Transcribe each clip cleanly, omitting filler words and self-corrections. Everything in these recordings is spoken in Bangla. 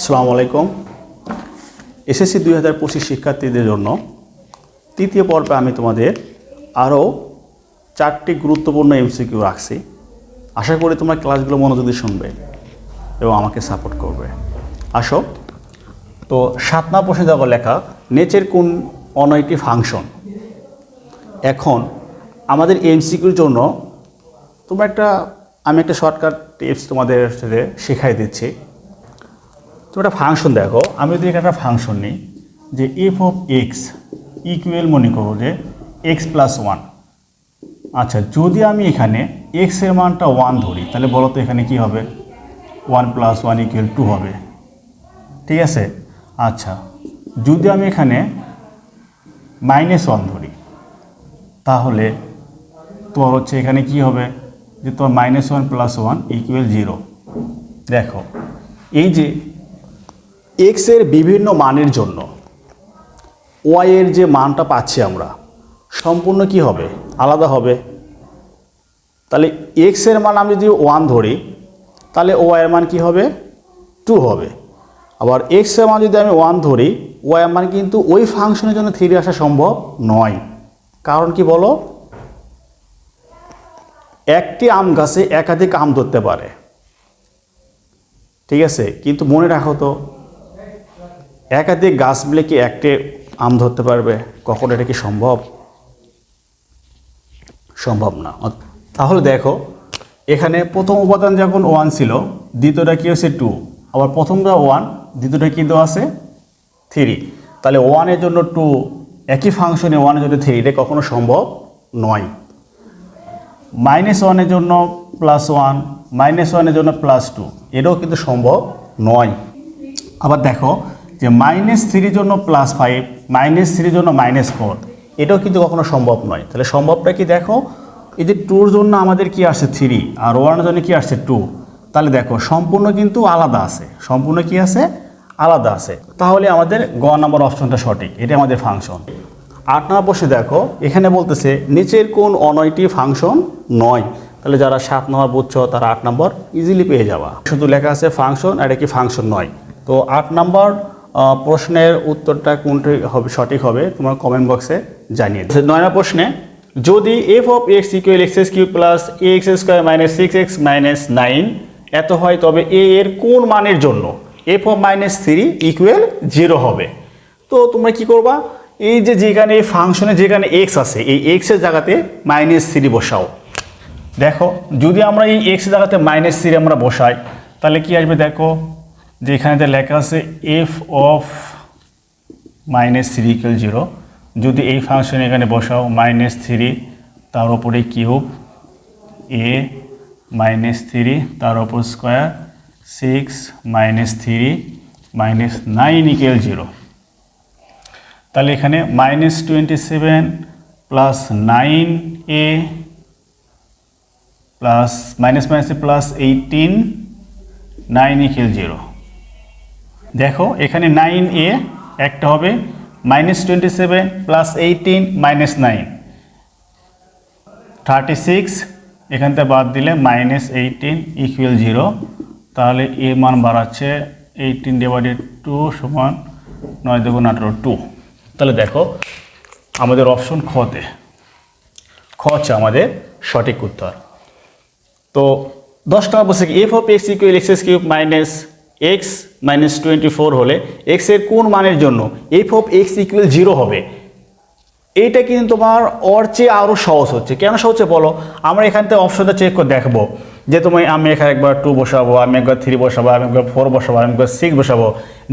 আসসালামু আলাইকুম। এসএসসি 2025 শিক্ষার্থীদের জন্য তৃতীয় পর্বে আমি তোমাদের আরও 4টি গুরুত্বপূর্ণ এমসিকিউ রাখছি। আশা করি তোমরা ক্লাসগুলো মনোযোগ দিয়ে শুনবে এবং আমাকে সাপোর্ট করবে। আসো, তো 7 নম্বর প্রশ্নে দেখো লেখা, নেচের কোন অনয়টি ফাংশন। এখন আমাদের এমসিকিউর জন্য আমি একটা শর্টকাট টিপস তোমাদের সাথে শেখাই দিচ্ছি। তুমি একটা ফাংশন দেখো, আমি যদি একটা ফাংশন নিই যে এফ অফ এক্স ইকুয়াল মনে করো যে এক্স প্লাস ওয়ান। আচ্ছা, যদি আমি এখানে এক্সের মানটা 1 ধরি, তাহলে বলো তো এখানে কি হবে? 1 + 1 = 2 হবে, ঠিক আছে? আচ্ছা, যদি আমি এখানে -1 ধরি, তাহলে তোমার হচ্ছে এখানে কি হবে যে তোমার -1 + 1 = 0। দেখো, এই যে এক্সের বিভিন্ন মানের জন্য ওয়াই এর যে মানটা পাচ্ছি আমরা সম্পূর্ণ কি হবে? আলাদা হবে। তাহলে এক্সের মান আমি যদি 1 ধরি, তাহলে ওয়াই এর মান কি হবে? 2 হবে। আবার এক্সের মান যদি আমি 1 ধরি, ওয়াই এর মান কিন্তু ওই ফাংশনের জন্য 3 আসা সম্ভব নয়। কারণ কি বলো? একটি আম গাছে একাধিক আম ধরতে পারে, ঠিক আছে? কিন্তু মনে রাখো তো, একাধিক গাছ মিলে কি একটি আম ধরতে পারবে? কখনো এটা কি সম্ভব? সম্ভব না। তাহলে দেখো, এখানে প্রথম উপাদান যখন 1 ছিল, দ্বিতীয়টা কি হচ্ছে 2, আবার প্রথমটা 1, দ্বিতীয়টা কি দেওয়া আছে 3। তাহলে 1 এর জন্য 2, একই ফাংশনে 1 এর জন্য 3, এটা কখনো সম্ভব নয়। -1 এর জন্য +1, -1 এর জন্য +2, এটাও কিন্তু সম্ভব নয়। আবার দেখো যে -3 জন্য +5, -3 জন্য -4, এটাও কিন্তু কখনো সম্ভব নয়। তাহলে সম্ভবটা কি? দেখো, এই যে 2 জন্য আমাদের কি আসছে 3, আর 1 এর জন্য কি আসছে 2। তাহলে দেখো সম্পূর্ণ কিন্তু আলাদা আছে, সম্পূর্ণ কি আছে? আলাদা আছে। তাহলে আমাদের গ নম্বর অপশনটা সঠিক, এটা আমাদের ফাংশন। 8 নম্বর প্রশ্নে দেখো, এখানে বলতেছে নিচের কোন অনয়টি ফাংশন নয়। তাহলে যারা 7 নম্বর বুঝছো তারা 8 নম্বর ইজিলি পেয়ে যাওয়া। শুধু লেখা আছে ফাংশন, আর এটা কি ফাংশন নয়। তো 8 নম্বর প্রশ্নের উত্তরটা কোনটি হবে সঠিক হবে তোমার কমেন্ট বক্সে জানিয়ে দিও। 9 নম্বর প্রশ্নে, যদি F of x equal x³ plus ax² - 6x - 9 এত হয়, তবে এ এর কোন মানের জন্য এফ অফ -3 = 0 হবে। তো তোমরা কি করবা? এই যে যেখানে এই ফাংশনে যেখানে এক্স আছে, এই এক্সের জায়গাতে -3 বসাও। দেখো, যদি আমরা এই এক্সের জায়গাতে -3 আমরা বসাই, তাহলে কি আসবে? দেখো যে এখানে যে লেখা আছে এফ অফ -3 = 0। যদি এই ফাংশন এখানে বসাও -3 তার উপরে কিউব, a -3 তার উপর স্কোয়ার, 6 -3 -9 = 0। তাহলে এখানে -27 + 9a প্লাস +18 9 = 0। দেখো এখানে 9a একটা হবে, -27 + 18 -9 36, এখান থেকে বাদ দিলে -18 = 0। তাহলে এ মান বাড়াচ্ছে 18/2 = 9 × 2 = 2। তাহলে দেখো আমাদের অপশন খতে, খ হচ্ছে আমাদের সঠিক উত্তর। তো 10 নম্বর বলছে F of x equal x³ - x - 24 হলে এক্স এর কোন মানের জন্য এফ অফ এক্স ইকুয়াল 0 হবে। এইটা কিন্তু তোমার ওর চেয়ে আরও সহজ হচ্ছে। কেন সহজ হচ্ছে বলো? আমরা এখান থেকে অপশনটা চেক করে দেখবো যে আমি এখানে একবার 2 বসাবো, আমি একবার 3 বসাবো, আমি একবার 4 বসাবো, আমি একবার 6 বসাবো।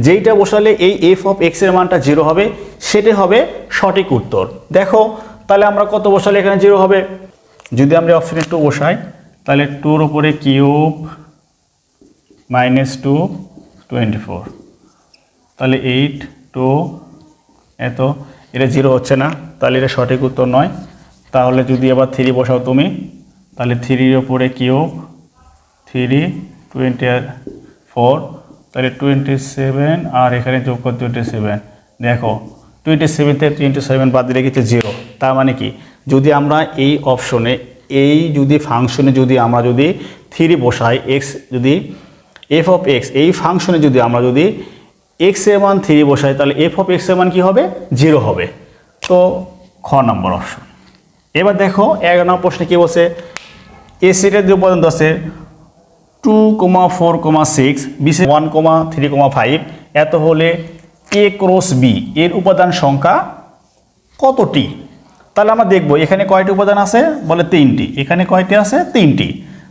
যেইটা বসালে এই এফ অফ এক্সের মানটা 0 হবে, সেটাই হবে সঠিক উত্তর। দেখো তাহলে আমরা কত বসালে এখানে 0 হবে? যদি আমরা অপশনে 2 বসাই, তাহলে 2 এর উপরে কিউব -2 24, তাহলে 8 2 এত, এটা 0 হচ্ছে না, তাহলে এটা সঠিক উত্তর নয়। তাহলে যদি আবার 3 বসাও তুমি, তাহলে 3 এর উপরে কিউব 3 24, তাহলে 27, আর এখানে যোগ করে 27। দেখো 27 থেকে 27 বাদ দিলে গেছে 0। তার মানে কি, যদি আমরা এই অপশনে এই যদি ফাংশনে যদি আমরা যদি 3 বসাই, এক্স যদি এফ অফ এক্স, এই ফাংশনে যদি আমরা যদি এক্স এর মান 3 বসাই তাহলে এফ অফ এক্স এর মান কী হবে 0 হবে। তো খ নম্বর অপশন। এবার দেখো 11 নম্বর প্রশ্নে কী বলছে, এ সেটের যে উপাদান আছে 2,4,6 বি 1,3,5 এত হলে এ ক্রস বি এর উপাদান সংখ্যা কতটি? তাহলে আমরা দেখব এখানে কয়টি উপাদান আছে, বলে 3টি, এখানে কয়টি আছে 3টি।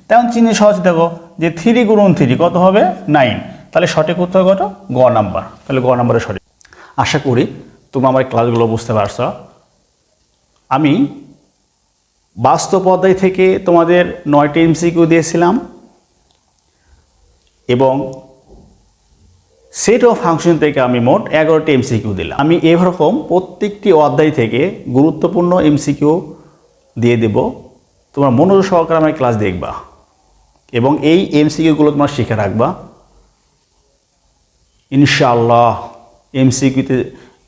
তেমন চিহ্ন সহজ দেখো যে 3 গুণন 3 কত হবে 9, তাহলে সঠিক উত্তর কত গ নাম্বার, তাহলে গ নাম্বারে সঠিক। আশা করি তোমরা আমার ক্লাসগুলো বুঝতে পারছো। আমি বাস্তব অধ্যায় থেকে তোমাদের 9টি এমসিকিউ দিয়েছিলাম এবং সেট অফ ফাংশন থেকে আমি মোট 11টি এমসিকিউ দিলাম। আমি এরকম প্রত্যেকটি অধ্যায় থেকে গুরুত্বপূর্ণ এমসিকিউ দিয়ে দেব, তোমরা মনোযোগ সহকারে আমার ক্লাস দেখবা এবং এই এমসিকিউগুলো তোমরা শিখে রাখবা। ইনশাআল্লাহ এমসিকিউতে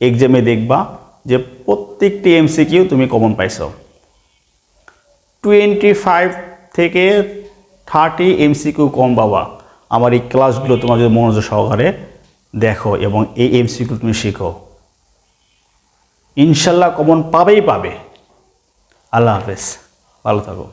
এক্সামে দেখবা যে প্রত্যেকটি এমসিকিউ তুমি কমন পাইছো। 25 থেকে 30 এমসিকিউ কম পাবা আমার এই ক্লাসগুলো তোমার যদি মনোযোগ সহকারে দেখো এবং এই এমসিকিউ তুমি শিখো। ইনশাল্লাহ কমন পাবেই পাবে। আল্লাহ হাফেজ, ভালো থাকো।